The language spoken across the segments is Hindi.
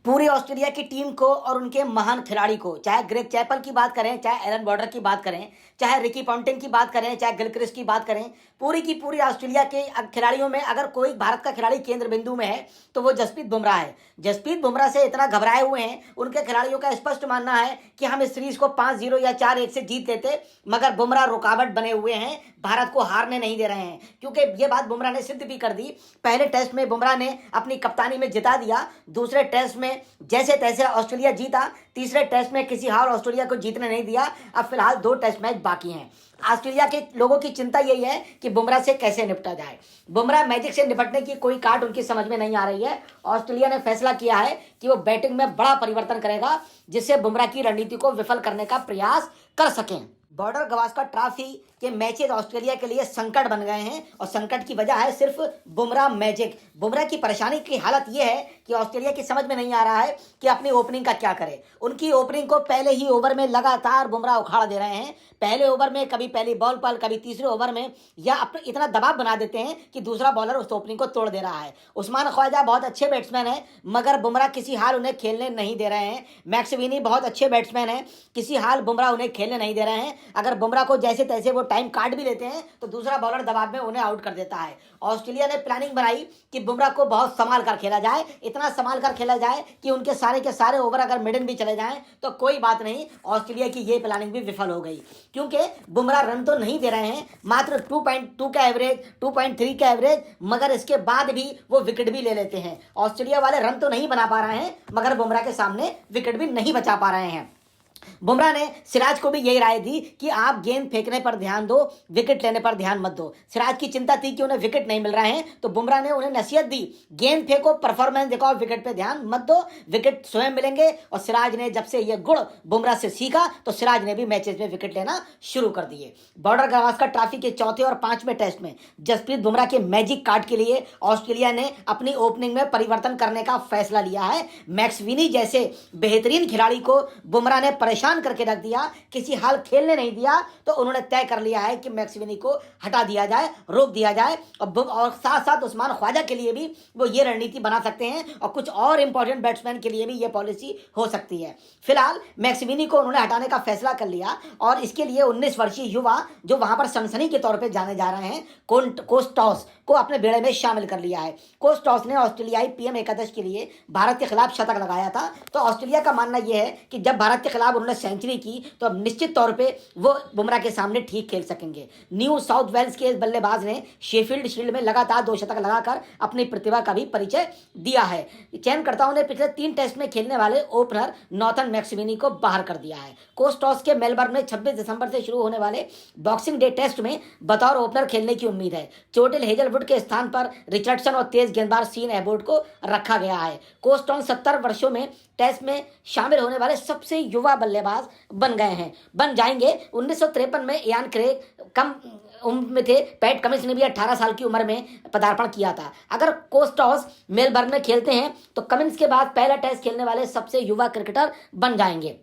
पूरी ऑस्ट्रेलिया की टीम को और उनके महान खिलाड़ी को, चाहे ग्रेग चैपल की बात करें, चाहे एलन बॉर्डर की बात करें, चाहे रिकी पॉन्टिंग की बात करें, चाहे गिलक्रिस्ट की बात करें, पूरी की पूरी ऑस्ट्रेलिया के खिलाड़ियों में अगर कोई भारत का खिलाड़ी केंद्र बिंदु में है तो वो जसप्रीत बुमराह है। जसप्रीत बुमराह से इतना घबराए हुए हैं, उनके खिलाड़ियों का स्पष्ट मानना है कि हम इस सीरीज को 5-0 या 4-1 से जीत लेते, मगर बुमराह रुकावट बने हुए हैं, भारत को हारने नहीं दे रहे हैं। क्योंकि ये बात बुमराह ने सिद्ध भी कर दी। पहले टेस्ट में बुमराह ने अपनी कप्तानी में जिता दिया, दूसरे टेस्ट में जैसे तैसे ऑस्ट्रेलिया जीता, तीसरे टेस्ट में किसी हाल ऑस्ट्रेलिया को जीतने नहीं दिया। अब फिलहाल 2 टेस्ट मैच बाकी हैं। ऑस्ट्रेलिया के लोगों की चिंता यही है कि बुमराह से कैसे निपटा जाए। बुमराह मैजिक से निपटने की कोई कार्ड उनकी समझ में नहीं आ रही है। ऑस्ट्रेलिया ने फैसला किया है कि वो बैटिंग में बड़ा परिवर्तन करेगा, जिससे बुमराह की रणनीति को विफल करने का प्रयास कर सकें। बॉर्डर गवास्कर ट्रॉफी के मैचेस ऑस्ट्रेलिया के लिए संकट बन गए हैं, और संकट की वजह है सिर्फ बुमराह मैजिक। बुमराह की परेशानी की हालत यह है कि ऑस्ट्रेलिया की समझ में नहीं आ रहा है कि अपनी ओपनिंग का क्या करे। उनकी ओपनिंग को पहले ही ओवर में लगातार बुमराह उखाड़ दे रहे हैं। पहले ओवर में कभी पहली बॉल पर, कभी तीसरे ओवर में, या अपने इतना दबाव बना देते हैं कि दूसरा बॉलर उस ओपनिंग को तोड़ दे रहा है। उस्मान ख्वाजा बहुत अच्छे बैट्समैन हैं, मगर बुमराह किसी हाल उन्हें खेलने नहीं दे रहे हैं। मैक्सविनी बहुत अच्छे बैट्समैन हैं, किसी हाल बुमराह उन्हें खेलने नहीं दे रहे हैं। अगर बुमराह को जैसे तैसे वो टाइम काट भी लेते हैं तो दूसरा बॉलर दबाव में उन्हें आउट कर देता है। ऑस्ट्रेलिया ने प्लानिंग बनाई कि बुमराह को बहुत संभाल कर खेला जाए, इतना संभाल कर खेला जाए कि उनके सारे के सारे ओवर अगर मिडन भी चले जाएं तो कोई बात नहीं। ऑस्ट्रेलिया की ये प्लानिंग भी विफल हो गई, क्योंकि बुमराह रन तो नहीं दे रहे हैं, मात्र 2.2 का एवरेज, 2.3 का एवरेज, मगर इसके बाद भी वो विकेट भी ले लेते हैं। ऑस्ट्रेलिया वाले रन तो नहीं बना पा रहे हैं, मगर बुमराह के सामने विकेट भी नहीं बचा पा रहे हैं। बुमराह ने सिराज को भी यही राय दी कि आप गेंद फेंकने पर ध्यान दो, विकेट लेने पर ध्यान मत दो। सिराज की चिंता थी कि उन्हें विकेट नहीं मिल रहे हैं, तो बुमराह ने उन्हें नसीहत दी, गेंद फेंको, परफॉर्मेंस दिखाओ, विकेट पे ध्यान मत दो, विकेट स्वयं मिलेंगे। और सिराज ने जब से यह गुण बुमराह से सीखा तो सिराज ने भी मैचेस में विकेट लेना शुरू कर दिए। बॉर्डर गवास्कर ट्रॉफी के चौथे और 5वें टेस्ट में जसप्रीत बुमराह के मैजिक कार्ड के लिए ऑस्ट्रेलिया ने अपनी ओपनिंग में परिवर्तन करने का फैसला लिया है। मैक्सविनी जैसे बेहतरीन खिलाड़ी को बुमराह ने परेशान करके रख दिया, किसी हाल खेलने नहीं दिया, तो उन्होंने तय कर लिया है कि मैक्सविनी को हटा दिया जाए, रोक दिया जाए। और साथ साथ उस्मान ख्वाजा के लिए भी वो ये रणनीति बना सकते हैं, और कुछ और इंपॉर्टेंट बैट्समैन के लिए भी ये पॉलिसी हो सकती है। फिलहाल मैक्सविनी को उन्होंने हटाने का फैसला कर लिया, और इसके लिए 19 वर्षीय युवा जो वहां पर सनसनी के तौर पर जाने जा रहे हैं, कोस्टॉस को अपने बेड़े में शामिल कर लिया है। कोस्टॉस ने ऑस्ट्रेलियाई PM एकादश के लिए भारत के खिलाफ शतक लगाया था, तो ऑस्ट्रेलिया का मानना यह है कि जब भारत के खिलाफ उन्होंने सेंचुरी की तो अब निश्चित तौर पे वो बुमराह के सामने ठीक खेल सकेंगे। न्यू साउथ वेल्स के इस बल्लेबाज ने शेफील्ड शील्ड में लगातार 2 शतक लगाकर अपनी प्रतिभा का भी परिचय दिया है। चयनकर्ताओं ने पिछले 3 टेस्ट में खेलने वाले ओपनर नॉर्थन मैक्सविनी को बाहर कर दिया है। कोस्टॉस के मेलबर्न में 26 दिसंबर से शुरू होने वाले बॉक्सिंग डे टेस्ट में बतौर ओपनर खेलने की उम्मीद है। चोटिल हेजलवुड के स्थान पर रिचर्डसन और तेज गेंदबाज सीन एबोर्ड को रखा गया है। कोस्टॉस 70 वर्षों में टेस्ट में शामिल होने वाले सबसे युवा बल्लेबाज बन जाएंगे। 1953 में इयान क्रेग कम उम्र में थे, पैट कमिंस ने भी 18 साल की उम्र में पदार्पण किया था। अगर कोस्टॉस मेलबर्न में खेलते हैं तो कमिंस के बाद पहला टेस्ट खेलने वाले सबसे युवा क्रिकेटर बन जाएंगे।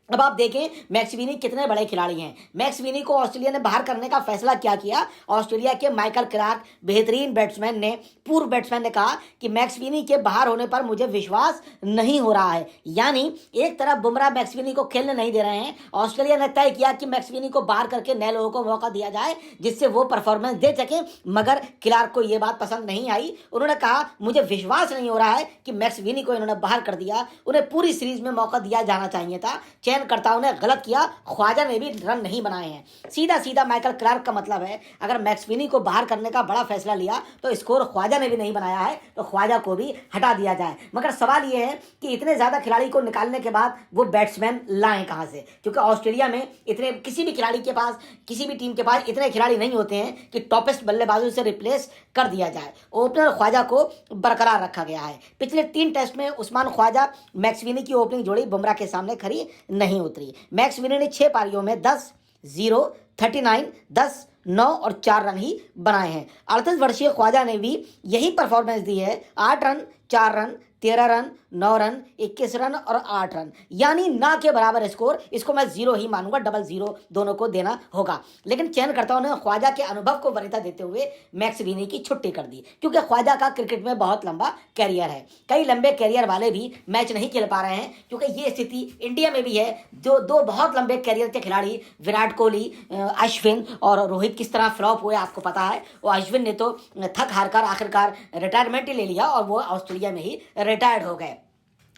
अब आप देखें मैक्सविनी कितने बड़े खिलाड़ी हैं। मैक्सविनी को ऑस्ट्रेलिया ने बाहर करने का फैसला क्या किया। ऑस्ट्रेलिया के माइकल क्लार्क बेहतरीन बैट्समैन ने, पूर्व बैट्समैन ने कहा कि मैक्सविनी के बाहर होने पर मुझे विश्वास नहीं हो रहा है। यानी एक तरफ बुमराह मैक्सविनी को खेलने नहीं दे रहे हैं, ऑस्ट्रेलिया ने तय किया कि मैक्सविनी को बाहर करके नए लोगों को मौका दिया जाए जिससे वो परफॉर्मेंस दे सके, मगर क्लार्क को ये बात पसंद नहीं आई। उन्होंने कहा मुझे विश्वास नहीं हो रहा है कि मैक्सविनी को इन्होंने बाहर कर दिया, उन्हें पूरी सीरीज में मौका दिया जाना चाहिए था। चयनकर्ताओं ने गलत किया, ख्वाजा ने भी रन नहीं बनाए हैं। सीधा सीधा माइकल क्लार्क का मतलब है अगर मैक्सविनी को बाहर करने का बड़ा फैसला लिया तो स्कोर ख्वाजा ने भी नहीं बनाया है, तो ख्वाजा को भी हटा दिया जाए। मगर सवाल यह है कि इतने ज्यादा खिलाड़ी को निकालने के बाद वो बैट्समैन लाएं कहां से, क्योंकि ऑस्ट्रेलिया में इतने किसी भी खिलाड़ी के पास, किसी भी टीम के पास इतने खिलाड़ी नहीं होते हैं कि टॉपेस्ट बल्लेबाजों से रिप्लेस कर दिया जाए। ओपनर ख्वाजा को बरकरार रखा गया है। पिछले 3 टेस्ट में उस्मान ख्वाजा मैक्सविनी की ओपनिंग जोड़ी बुमराह के सामने खरी नहीं उतरी। मैक्सविनी ने 6 पारियों में 10, 0, 39, 10, 9 और 4 रन ही बनाए हैं। 38 वर्षीय ख्वाजा ने भी यही परफॉर्मेंस दी है। 8 run, 4 run, 13 run, 9 run, 21 run और 8 रन, यानी ना के बराबर स्कोर। इसको मैं जीरो ही मानूंगा, डबल जीरो दोनों को देना होगा। लेकिन चयनकर्ताओं ने ख्वाजा के अनुभव को वरीयता देते हुए मैक्सवेनी की छुट्टी कर दी, क्योंकि ख्वाजा का क्रिकेट में बहुत लंबा कैरियर है। कई लंबे कैरियर वाले भी मैच नहीं खेल पा रहे हैं, क्योंकि ये स्थिति इंडिया में भी है। जो दो बहुत लंबे कैरियर के खिलाड़ी विराट कोहली, अश्विन और रोहित किस तरह फ्लॉप हुए आपको पता है। वो अश्विन ने तो थक हार कर आखिरकार रिटायरमेंट ही ले लिया और वो ऑस्ट्रेलिया में ही रिटायर्ड हो गए।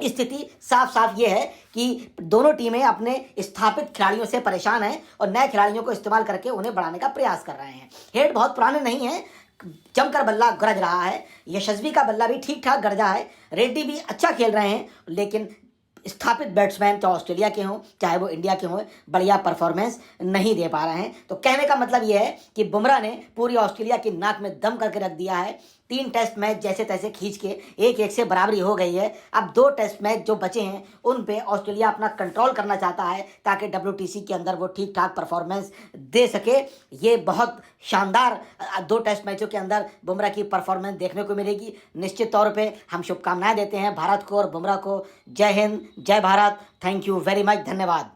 स्थिति साफ साफ ये है कि दोनों टीमें अपने स्थापित खिलाड़ियों से परेशान हैं और नए खिलाड़ियों को इस्तेमाल करके उन्हें बढ़ाने का प्रयास कर रहे हैं। हेड बहुत पुराने नहीं हैं, जमकर बल्ला गरज रहा है। यशस्वी का बल्ला भी ठीक ठाक गरजा है, रेड्डी भी अच्छा खेल रहे हैं, लेकिन स्थापित बैट्समैन चाहे ऑस्ट्रेलिया के हों चाहे वो इंडिया के हों बढ़िया परफॉर्मेंस नहीं दे पा रहे हैं। तो कहने का मतलब ये है कि बुमराह ने पूरी ऑस्ट्रेलिया की नाक में दम करके रख दिया है। 3 टेस्ट मैच जैसे तैसे खींच के 1-1 से बराबरी हो गई है। अब 2 टेस्ट मैच जो बचे हैं उन पे ऑस्ट्रेलिया अपना कंट्रोल करना चाहता है, ताकि WTC के अंदर वो ठीक ठाक परफॉर्मेंस दे सके। ये बहुत शानदार 2 टेस्ट मैचों के अंदर बुमराह की परफॉर्मेंस देखने को मिलेगी। निश्चित तौर पे हम शुभकामनाएं देते हैं भारत को और बुमराह को। जय हिंद, जय Bharat, thank you very much, धन्यवाद।